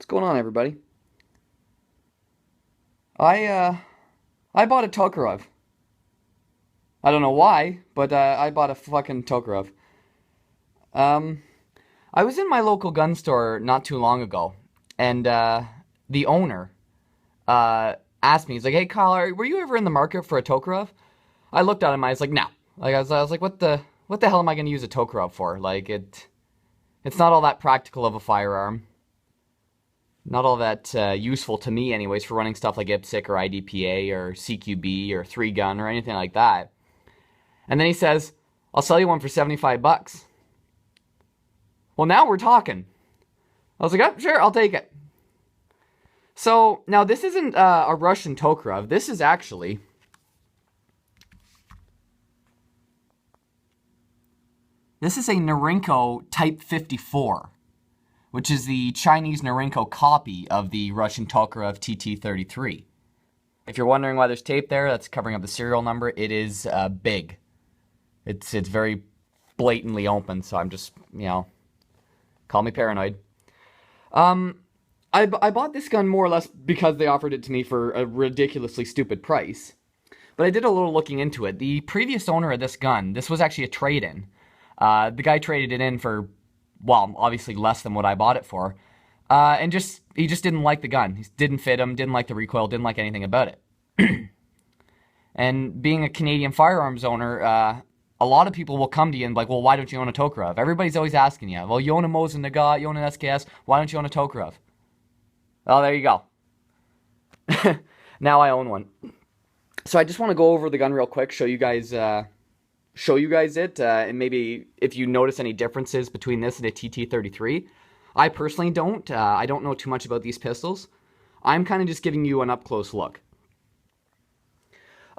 What's going on, everybody? I bought a Tokarev. I don't know why, but I bought a fucking Tokarev. Um, I was in my local gun store not too long ago, and the owner asked me, he's like, "Hey, Kyle, were you ever in the market for a Tokarev?" I looked at him, I was like, "No." Like I was like, "What the hell am I going to use a Tokarev for? Like it's not all that practical of a firearm." Not all that useful to me, anyways, for running stuff like IPSC or IDPA or CQB or 3-gun or anything like that. And then he says, "I'll sell you one for 75 bucks." Well, now we're talking. I was like, "Oh, sure, I'll take it." So now this isn't a Russian Tokarev. This is actually a Norinco Type 54. Which is the Chinese Norinco copy of the Russian Tokarev TT-33. If you're wondering why there's tape there, that's covering up the serial number. It is big. It's very blatantly open, so I'm just, call me paranoid. I bought this gun more or less because they offered it to me for a ridiculously stupid price. But I did a little looking into it. The previous owner of this gun, this was actually a trade-in. The guy traded it in for, well, obviously less than what I bought it for. And he just didn't like the gun. He didn't fit him, didn't like the recoil, didn't like anything about it. And being a Canadian firearms owner, a lot of people will come to you and be like, "Well, why don't you own a Tokarev?" Everybody's always asking you, "Well, you own a Mosin Nagant, you own an SKS, why don't you own a Tokarev?" Well, there you go. Now I own one. So I just want to go over the gun real quick, show you guys it, and maybe if you notice any differences between this and a TT-33. I personally don't. I don't know too much about these pistols. I'm kind of just giving you an up-close look.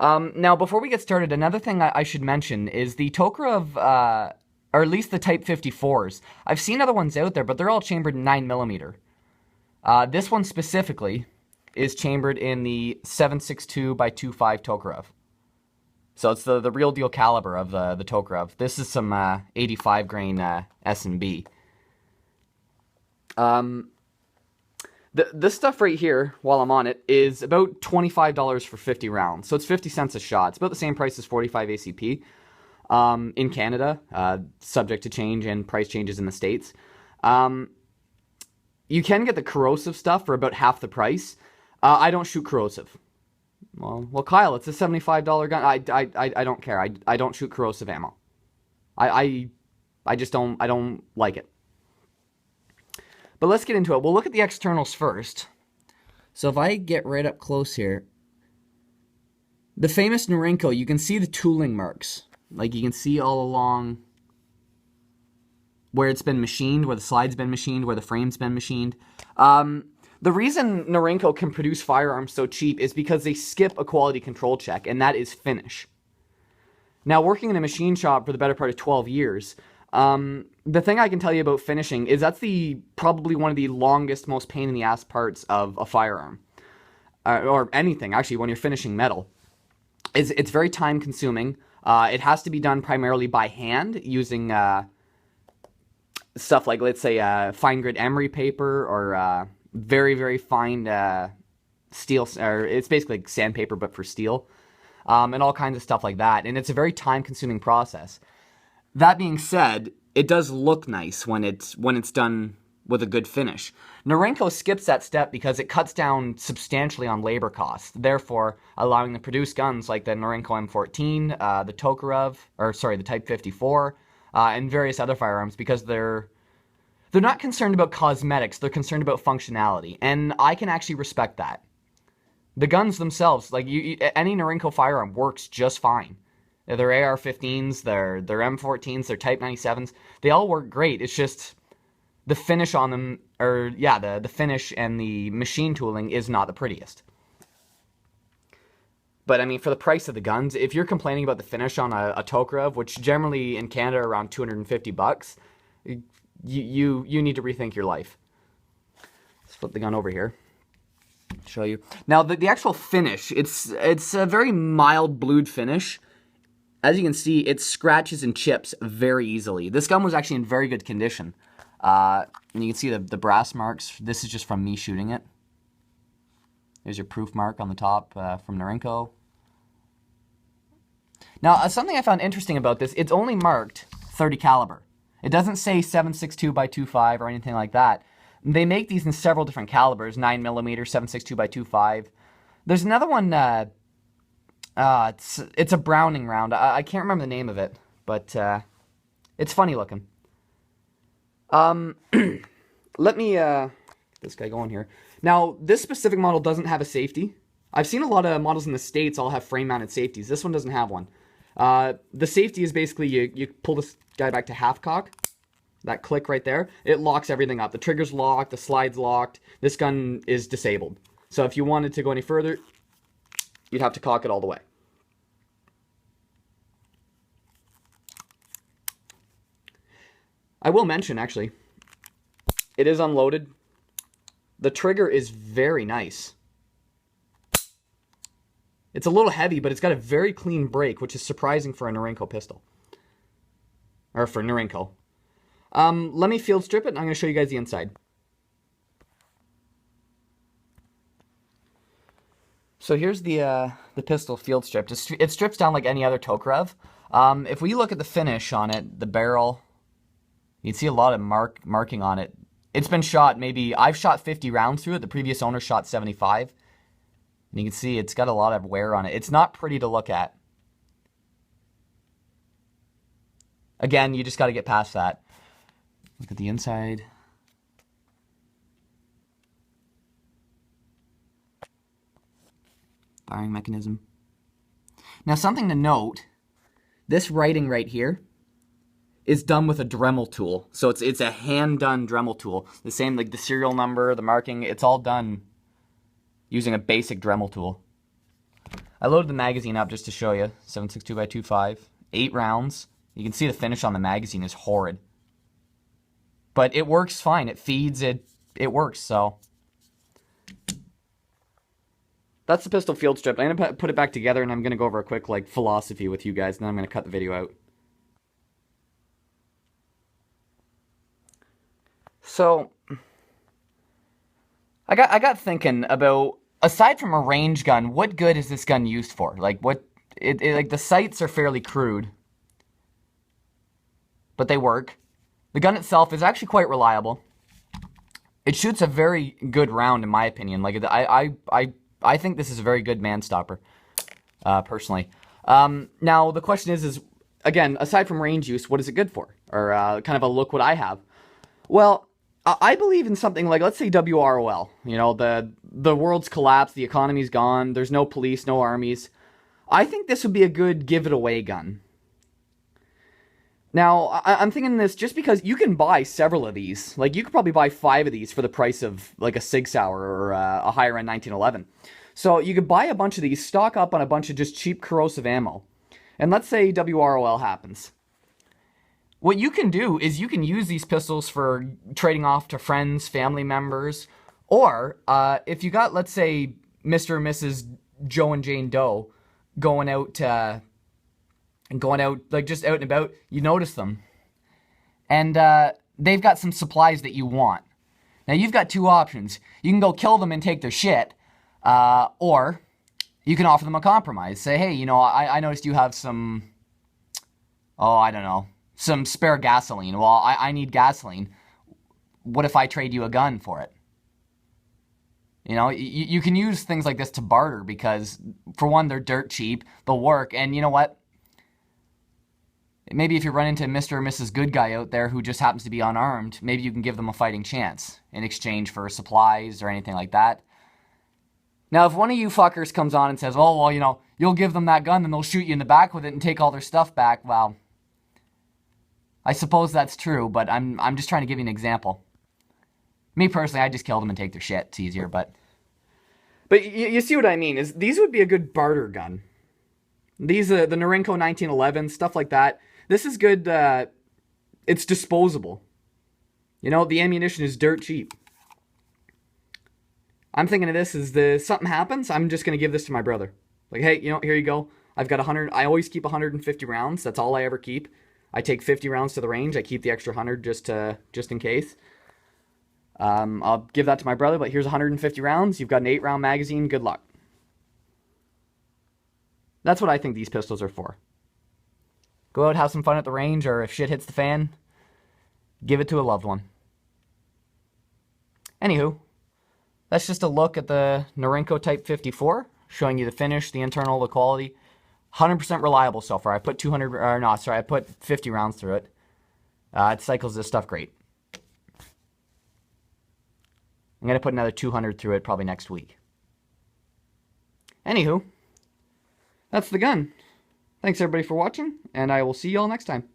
Now, before we get started, another thing I should mention is the Tokarev, or at least the Type 54s. I've seen other ones out there, but they're all chambered in 9mm. This one specifically is chambered in the 7.62 by 2.5 Tokarev. So it's the real deal caliber of the Tokarev. This is some 85 grain S&B. This stuff right here, while I'm on it, is about $25 for 50 rounds. So it's 50 cents a shot. It's about the same price as 45 ACP in Canada, subject to change and price changes in the States. You can get the corrosive stuff for about half the price. I don't shoot corrosive. Well, Kyle, it's a $75 gun. I don't care. I don't shoot corrosive ammo. I just don't. I don't like it. But let's get into it. We'll look at the externals first. So if I get right up close here, the famous Norinco, you can see the tooling marks. Like you can see all along where it's been machined, where the slide's been machined, where the frame's been machined. The reason Norinco can produce firearms so cheap is because they skip a quality control check, and that is finish. Now, working in a machine shop for the better part of 12 years, the thing I can tell you about finishing is that's probably one of the longest, most pain-in-the-ass parts of a firearm. Or anything, actually, when you're finishing metal. It's very time-consuming. It has to be done primarily by hand, using stuff like, let's say, fine-grit emery paper, or very, very fine steel, or it's basically like sandpaper, but for steel, and all kinds of stuff like that. And it's a very time-consuming process. That being said, it does look nice when it's done with a good finish. Norinco skips that step because it cuts down substantially on labor costs, therefore allowing them to produce guns like the Norinco M14, the Tokarev, the Type 54, and various other firearms, because they're not concerned about cosmetics, they're concerned about functionality, and I can actually respect that. The guns themselves, like any Norinco firearm works just fine. Their AR-15s, their M14s, their Type 97s, they all work great. It's just the finish on them, the finish and the machine tooling is not the prettiest. But I mean, for the price of the guns, if you're complaining about the finish on a Tokarev, which generally in Canada are around $250, you need to rethink your life. Let's flip the gun over here. Show you. Now, the actual finish, it's a very mild blued finish. As you can see, it scratches and chips very easily. This gun was actually in very good condition. And you can see the brass marks. This is just from me shooting it. There's your proof mark on the top from Norinco. Now, something I found interesting about this, it's only marked 30 caliber. It doesn't say 7.62 by 2.5 or anything like that. They make these in several different calibers, 9mm, 7.62 by 2.5. There's another one, it's a Browning round. I can't remember the name of it, but it's funny looking. Let me get this guy going here. Now, this specific model doesn't have a safety. I've seen a lot of models in the States all have frame-mounted safeties. This one doesn't have one. The safety is basically you pull this guy back to half cock. That click right there, it locks everything up. The trigger's locked, the slide's locked. This gun is disabled. So if you wanted to go any further, you'd have to cock it all the way. I will mention, actually, it is unloaded. The trigger is very nice. It's a little heavy, but it's got a very clean break, which is surprising for a Norinco pistol. Or for Norinco. Let me field strip it, and I'm going to show you guys the inside. So here's the pistol field stripped. It strips down like any other Tokarev. If we look at the finish on it, the barrel, you can see a lot of marking on it. It's been shot I've shot 50 rounds through it. The previous owner shot 75. And you can see it's got a lot of wear on it. It's not pretty to look at. Again, you just got to get past that. Look at the inside. Firing mechanism. Now, something to note, this writing right here is done with a Dremel tool. So it's a hand-done Dremel tool. The same, like the serial number, the marking, it's all done using a basic Dremel tool. I loaded the magazine up just to show you. 7.62 by 2.5. 8 rounds. You can see the finish on the magazine is horrid. But it works fine. It feeds, it works, so. That's the pistol field strip. I'm going to put it back together, and I'm going to go over a quick philosophy with you guys, and then I'm going to cut the video out. So, I got thinking about, aside from a range gun, what good is this gun used for? Like the sights are fairly crude, but they work. The gun itself is actually quite reliable. It shoots a very good round, in my opinion. Like I think this is a very good man stopper, personally. Now the question is again, aside from range use, what is it good for? Or kind of a look what I have. Well, I believe in something like, let's say WROL. You know, the world's collapsed, the economy's gone, there's no police, no armies. I think this would be a good give-it-away gun. Now, I'm thinking this just because you can buy several of these. Like, you could probably buy 5 of these for the price of, like, a Sig Sauer or a higher-end 1911. So, you could buy a bunch of these, stock up on a bunch of just cheap corrosive ammo. And let's say WROL happens. What you can do is you can use these pistols for trading off to friends, family members, or if you got, let's say, Mr. and Mrs. Joe and Jane Doe going out, like just out and about, you notice them. And they've got some supplies that you want. Now, you've got 2 options. You can go kill them and take their shit, or you can offer them a compromise. Say, hey, you know, I noticed you have some, I don't know, some spare gasoline. Well, I need gasoline. What if I trade you a gun for it? You know, you can use things like this to barter because, for one, they're dirt cheap, they'll work, and you know what? Maybe if you run into Mr. or Mrs. Good Guy out there who just happens to be unarmed, maybe you can give them a fighting chance in exchange for supplies or anything like that. Now, if one of you fuckers comes on and says, oh, well, you know, you'll give them that gun and they'll shoot you in the back with it and take all their stuff back, well, I suppose that's true, but I'm just trying to give you an example. Me personally, I just kill them and take their shit. It's easier, but you see what I mean? Is these would be a good barter gun. These the Norinco 1911, stuff like that. This is good. It's disposable. You know, the ammunition is dirt cheap. I'm thinking of this as something happens, I'm just gonna give this to my brother. Like, hey, you know, here you go. I've got 100. I always keep 150 rounds. That's all I ever keep. I take 50 rounds to the range. I keep the extra 100 just in case. I'll give that to my brother, but here's 150 rounds. You've got an 8-round magazine. Good luck. That's what I think these pistols are for. Go out, have some fun at the range, or if shit hits the fan, give it to a loved one. Anywho, that's just a look at the Norinco Type 54, showing you the finish, the internal, the quality. 100% reliable so far. I put I put 50 rounds through it. It cycles this stuff great. I'm going to put another 200 through it probably next week. Anywho, that's the gun. Thanks everybody for watching, and I will see you all next time.